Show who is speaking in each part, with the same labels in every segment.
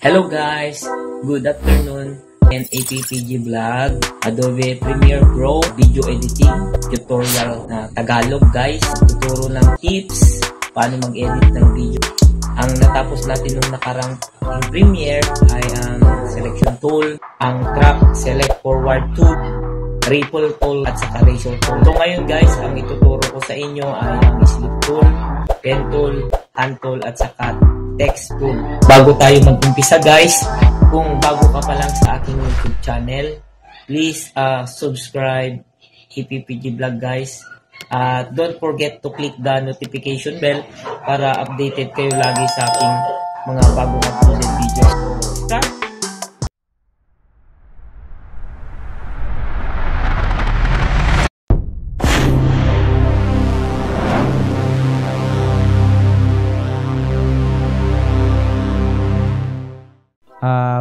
Speaker 1: Hello guys! Good afternoon and APPG Vlog, Adobe Premiere Pro Video Editing Tutorial na Tagalog guys. Tuturo ng tips paano mag-edit ng video. Ang natapos natin nung nakarang Premiere ay ang selection tool, ang track select forward tool, ripple tool at saka razor tool. So ngayon guys, ang ituturo ko sa inyo ay ang slip tool, pen tool, hand tool at saka text tool. Bago tayo mag-umpisa guys, kung bago ka pa lang sa aking YouTube channel, please subscribe APPG Vlog guys. Don't forget to click the notification bell para updated kayo lagi sa aking mga bagong uploaded videos. Start!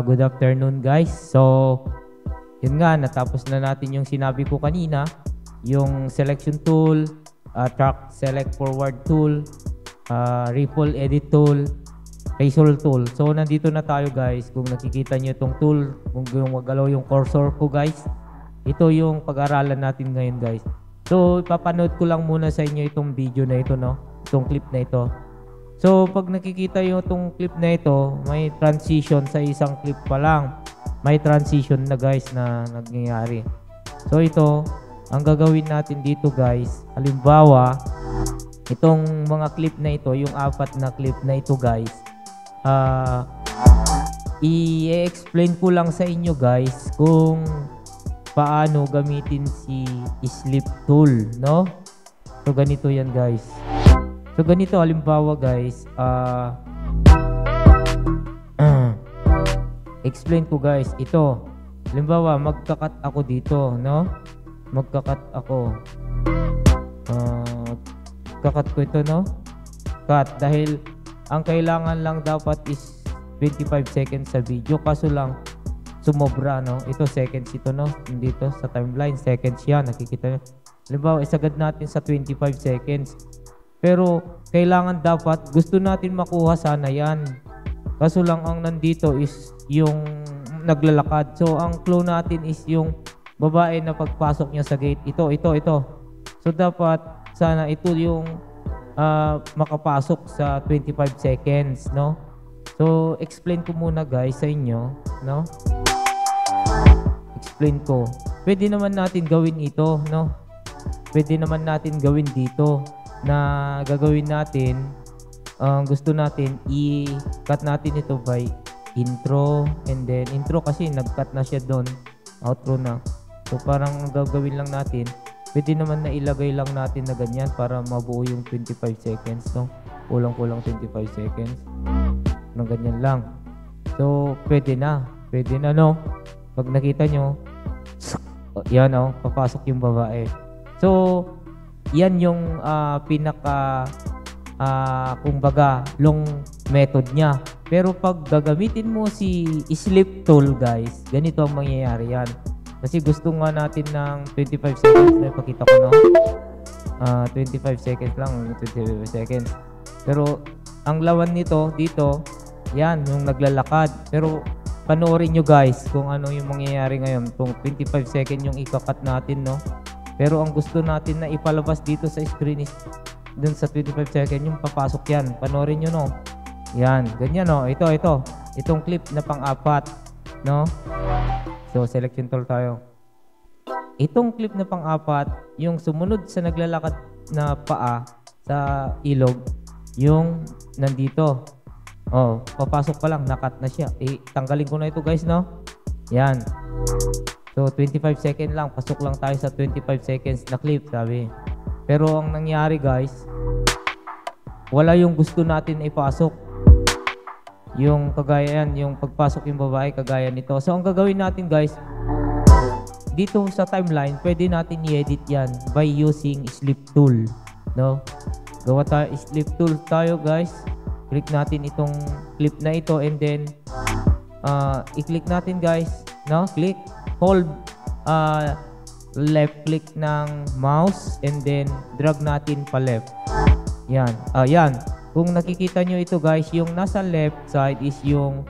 Speaker 1: Good afternoon guys. So, yun nga, natapos na natin yung sinabi ko kanina, yung selection tool, track select forward tool, ripple edit tool, razor tool. So, nandito na tayo guys. Kung nakikita nyo itong tool, kung magalaw yung cursor ko guys, ito yung pag-aralan natin ngayon guys. So, ipapanood ko lang muna sa inyo itong video na ito, no? Itong clip na ito. So, pag nakikita yung itong clip na ito, may transition sa isang clip pa lang. May transition na guys na nangyayari. So, ito, ang gagawin natin dito guys, halimbawa, itong mga clip na ito, yung 4 na clip na ito guys, i-explain ko lang sa inyo guys kung paano gamitin si slip tool, no? So, ganito yan guys. So, ganito, halimbawa guys, explain ko guys, ito, halimbawa, magkakat ako dito, no? Magkakat ako. Kakat ko ito, no? Cut, dahil ang kailangan lang dapat is 25 seconds sa video, kaso lang, sumobra, no? Ito, seconds ito, no? Dito, sa timeline, seconds yan, nakikita nyo. Halimbawa, isagad natin sa 25 seconds. Pero, kailangan dapat, gusto natin makuha sana yan. Kaso lang ang nandito is yung naglalakad. So, ang clue natin is yung babae na pagpasok niya sa gate. Ito. So, dapat, sana ito yung makapasok sa 25 seconds, no? So, explain ko muna guys sa inyo, no? Explain ko. Pwede naman natin gawin ito, no? Pwede naman natin gawin dito na gagawin natin, gusto natin i-cut natin ito by intro, and then intro kasi nag-cut na siya doon, outro na. So parang gagawin lang natin, pwede naman na ilagay lang natin na ganyan para mabuo yung 25 seconds, no? Kulang 25 seconds ng ganyan lang. So pwede na, no? Pag nakita nyo, yan, oh, papasok yung babae. So yan yung pinaka kumbaga long method niya. Pero pag gagamitin mo si slip tool guys, ganito ang mangyayari yan. Kasi gusto nga natin ng 25 seconds na ipakita ko, no? 25 seconds lang, 25 seconds. Pero ang lawan nito dito, yan yung naglalakad. Pero panoorin nyo guys kung ano yung mangyayari ngayon. Kung 25 seconds yung ikakat natin, no? Pero ang gusto natin na ipalabas dito sa screen is dun sa 25 seconds yung papasok yan. Panoorin nyo, no? Yan. Ganyan, no? Ito. Itong clip na pang-4, no? So, selection tool tayo. Itong clip na pang-4, yung sumunod sa naglalakad na paa sa ilog, yung nandito. Oh, papasok pa lang. Nakat na siya. Tanggalin ko na ito, guys, no? Yan. So, 25 seconds lang. Pasok lang tayo sa 25 seconds na clip, sabi. Pero ang nangyari, guys, wala yung gusto natin ipasok. Yung kagaya yan, yung pagpasok yung babae, kagaya nito. So, ang gagawin natin, guys, dito sa timeline, pwede natin i-edit yan by using slip tool, no? Gawa tayo, slip tool tayo, guys. Click natin itong clip na ito and then, i-click natin, guys, no? Click. Hold left click ng mouse and then drag natin pa left. Yan. Yan. Kung nakikita nyo ito guys, yung nasa left side is yung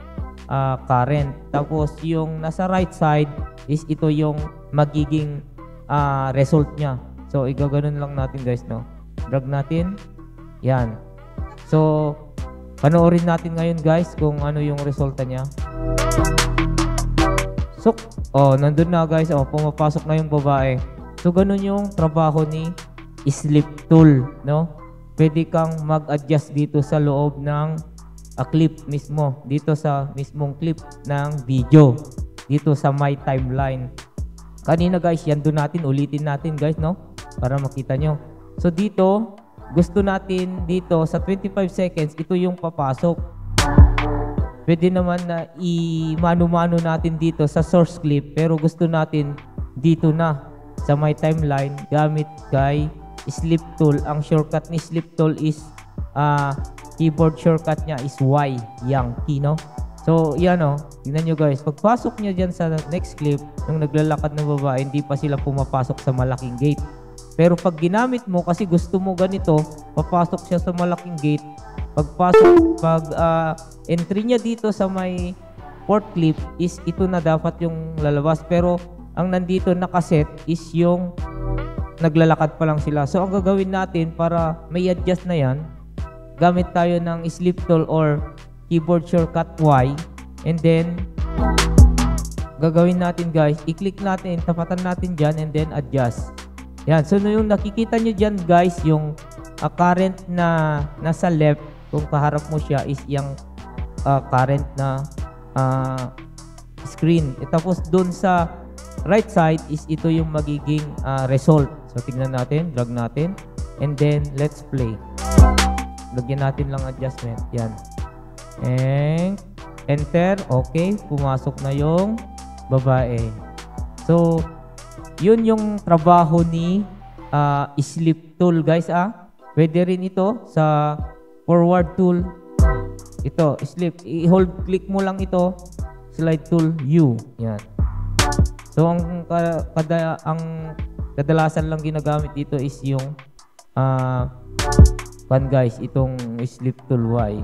Speaker 1: current. Tapos yung nasa right side is ito yung magiging result niya. So igaganon lang natin guys, no? Drag natin. Yan. So panoorin natin ngayon guys kung ano yung resulta niya. So, nandun na guys. Pumapasok na yung babae. So ganun yung trabaho ni Sleep Tool, no? Pwede kang mag-adjust dito sa loob ng clip mismo, dito sa mismong clip ng video, dito sa my timeline. Kanina guys, yan doon natin, ulitin natin guys, no? Para makita nyo. So dito, gusto natin dito sa 25 seconds, ito yung papasok. Pwede naman na i-mano-mano natin dito sa source clip, pero gusto natin dito na sa my timeline gamit kay Sleep Tool. Ang shortcut ni Sleep Tool is keyboard shortcut niya is Y, yang key, no? So, yan tingnan nyo guys. Pagpasok niya dyan sa next clip, nung naglalakad ng babae, hindi pa sila pumapasok sa malaking gate. Pero pag ginamit mo, kasi gusto mo ganito, papasok siya sa malaking gate. Pag entry niya dito sa may fourth clip is ito na dapat yung lalabas. Pero ang nandito nakaset is yung naglalakad pa lang sila. So, ang gagawin natin para may adjust na yan, gamit tayo ng Sleep Tool or keyboard shortcut Y, and then gagawin natin guys, i-click natin, tapatan natin dyan, and then adjust. Yan, so yung nakikita nyo dyan guys, yung current na nasa left, kung kaharap mo siya is yung current na screen. Tapos dun sa right side is ito yung magiging result. So tignan natin, drag natin, and then let's play. Lagyan natin lang adjustment. Yan. And enter. Okay. Pumasok na yung babae. So, yun yung trabaho ni Sleep Tool guys. Pwede rin ito sa forward tool. Ito, sleep. I-hold click mo lang ito. Slide tool U. Yan. So, ang kadalasan lang ginagamit dito is yung guys, itong Sleep Tool Y.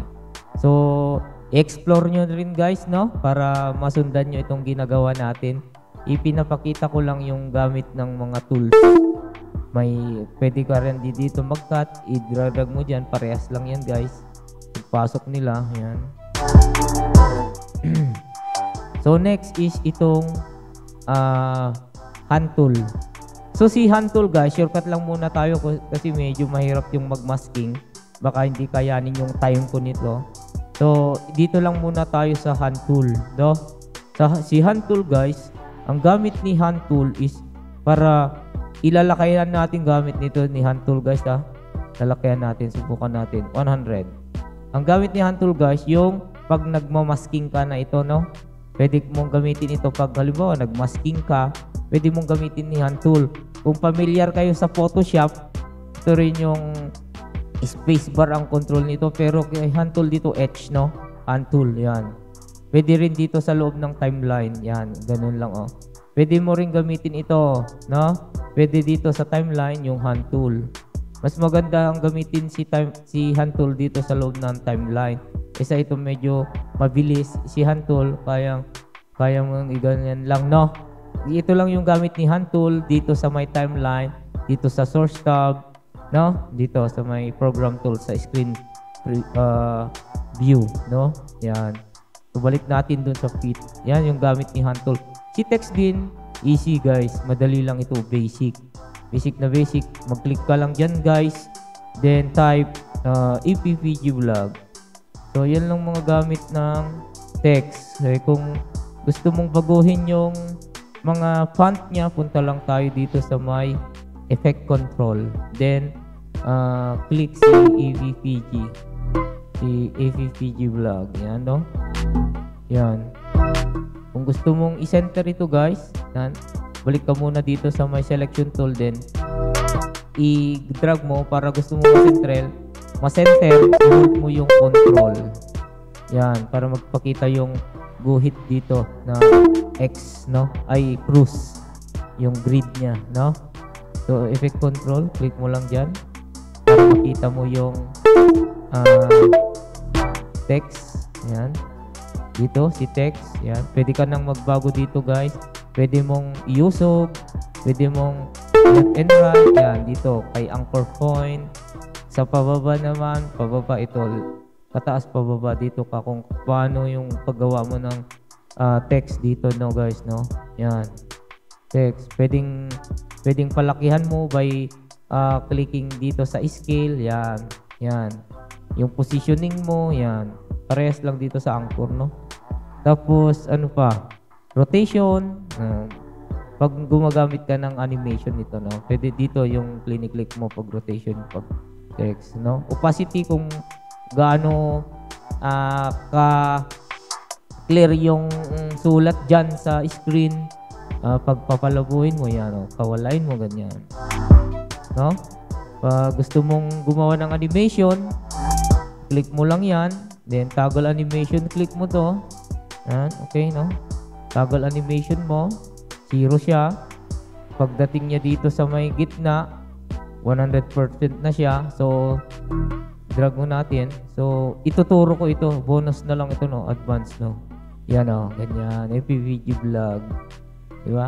Speaker 1: So, explore nyo rin guys, no? Para masundan nyo itong ginagawa natin. Ipinapakita ko lang yung gamit ng mga tools. Pwede ka rin dito mag-cut. I-drag mo dyan. Parehas lang yan guys. Pagpasok nila. Yan. So, next is itong hand tool. So si hand tool guys, shortcut lang muna tayo kasi medyo mahirap yung mag-masking. Baka hindi kayanin yung time ko nito. So dito lang muna tayo sa hand tool, no? Si hand tool guys, ang gamit ni hand tool is para ilalakayan natin gamit nito ni hand tool guys, lalakayan natin, subukan natin 100. Ang gamit ni hand tool guys, yung pag nagmamasking ka na ito, no? Pwede mong gamitin ito pag halimbawa nagmasking ka, pwede mong gamitin ni hand tool. Kung familiar kayo sa Photoshop, ito rin yung spacebar ang control nito. Pero kay hand tool dito, H, no? Hand tool, yan. Pwede rin dito sa loob ng timeline. Yan, ganun lang, Pwede mo rin gamitin ito, no? Pwede dito sa timeline yung hand tool. Mas maganda ang gamitin si hand tool dito sa loob ng timeline. Isa ito medyo mabilis. Si hand tool, kaya mong iganyan lang, no? Ito lang yung gamit ni hand tool dito sa my timeline, dito sa source tab, no? Dito sa my program tool sa screen view, no? Yan. So balik natin dun sa fit. Yan yung gamit ni hand tool. Si text din, easy guys. Madali lang ito, basic. Basic na basic. Mag-click ka lang dyan guys. Then type EPPG vlog. So yan lang mga gamit ng text. So, kung gusto mong baguhin yung mga font niya, punta lang tayo dito sa my effect control. Then click si EPPG vlog. Yan, no? Yan. Kung gusto mong i-center ito guys, yan, balik ka muna dito sa my selection tool, then i-drag mo para gusto mong ma-center, i-hold mo yung control. Yan, para magpakita yung guhit dito na X, no? Ay, cruise. Yung grid niya, no? So, effect control, click mo lang dyan para makita mo yung text. Yan. Dito, si text. Yan. Pwede ka nang magbago dito, guys. Pwede mong iusog. Pwede mong left and right. Yan, dito. Kay anchor point. Sa pababa naman, pababa ito. Pataas, pababa. Dito ka kung paano yung paggawa mo ng text dito, no, guys, no? Yan. Text. Pwedeng palakihan mo by clicking dito sa scale. Yan. Yan. Yung positioning mo, yan. Parehas lang dito sa anchor, no? Tapos, ano pa? Rotation. Pag gumagamit ka ng animation nito, no? Pwede dito yung click mo pag rotation, pag text, no? Opacity, kung gaano ka-clear yung sulat dyan sa screen. Pag papalabuhin mo, yan, no? Kawalain mo, ganyan. No? Pag gusto mong gumawa ng animation, click mo lang yan. Then, toggle animation, click mo to. Yan, okay, no? Toggle animation mo. 0 siya. Pagdating niya dito sa may gitna, 100% na siya. So, drag mo natin. So, ituturo ko ito. Bonus na lang ito, no? Advanced, no? Yan, no? Ganyan. FPVG vlog. Diba?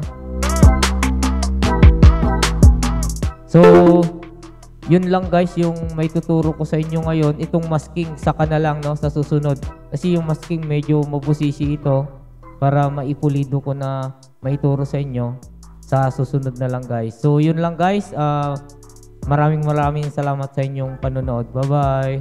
Speaker 1: So, yun lang guys yung may tuturo ko sa inyo ngayon. Itong masking saka na lang, no, sa susunod. Kasi yung masking medyo mabusisi ito para maipulido ko na maituro sa inyo sa susunod na lang guys. So yun lang guys. Maraming salamat sa inyong panonood. Bye-bye.